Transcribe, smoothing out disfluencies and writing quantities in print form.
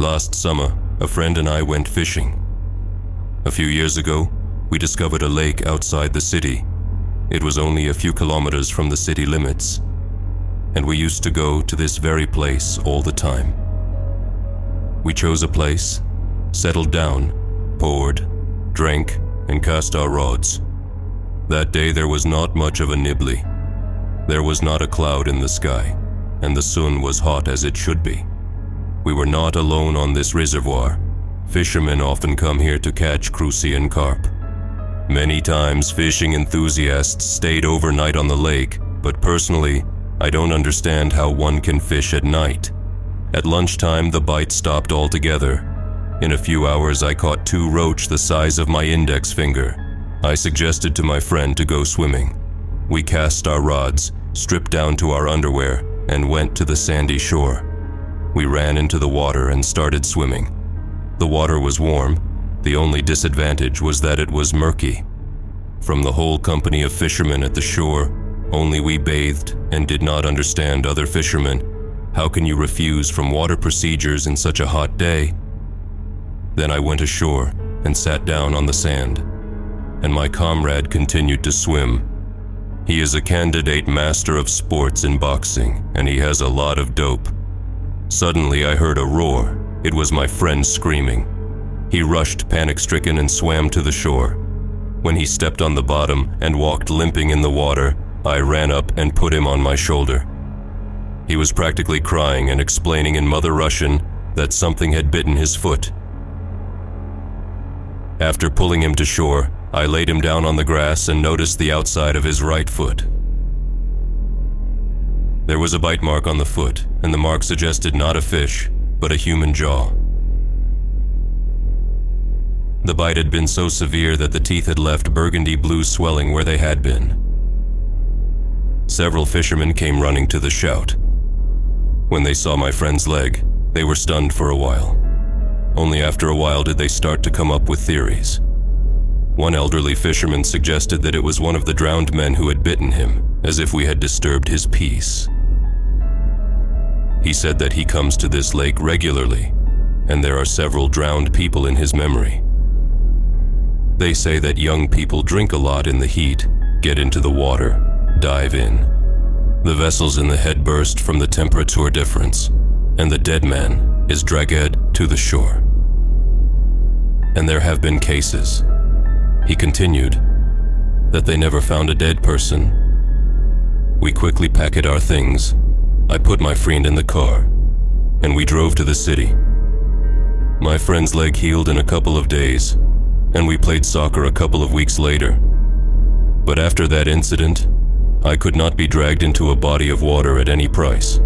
Last summer, a friend and I went fishing. A few years ago, we discovered a lake outside the city. It was only a few kilometers from the city limits, and we used to go to this very place all the time. We chose a place, settled down, poured, drank, and cast our rods. That day there was not much of a nibbly. There was not a cloud in the sky, and the sun was hot as it should be. We were not alone on this reservoir. Fishermen often come here to catch crucian carp. Many times fishing enthusiasts stayed overnight on the lake, but personally, I don't understand how one can fish at night. At lunchtime, the bite stopped altogether. In a few hours, I caught 2 roach the size of my index finger. I suggested to my friend to go swimming. We cast our rods, stripped down to our underwear, and went to the sandy shore. We ran into the water and started swimming. The water was warm. The only disadvantage was that it was murky. From the whole company of fishermen at the shore, only we bathed and did not understand other fishermen. How can you refuse from water procedures in such a hot day? Then I went ashore and sat down on the sand, and my comrade continued to swim. He is a candidate master of sports in boxing, and he has a lot of dope. Suddenly I heard a roar. It was my friend screaming. He rushed panic-stricken and swam to the shore. When he stepped on the bottom and walked limping in the water, I ran up and put him on my shoulder. He was practically crying and explaining in Mother Russian that something had bitten his foot. After pulling him to shore, I laid him down on the grass and noticed the outside of his right foot. There was a bite mark on the foot, and the mark suggested not a fish, but a human jaw. The bite had been so severe that the teeth had left burgundy blue swelling where they had been. Several fishermen came running to the shout. When they saw my friend's leg, they were stunned for a while. Only after a while did they start to come up with theories. One elderly fisherman suggested that it was one of the drowned men who had bitten him, as if we had disturbed his peace. He said that he comes to this lake regularly, and there are several drowned people in his memory. They say that young people drink a lot in the heat, get into the water, dive in. The vessels in the head burst from the temperature difference, and the dead man is dragged to the shore. And there have been cases, he continued, that they never found a dead person. We quickly packed our things. I put my friend in the car, and we drove to the city. My friend's leg healed in a couple of days, and we played soccer a couple of weeks later. But after that incident, I could not be dragged into a body of water at any price.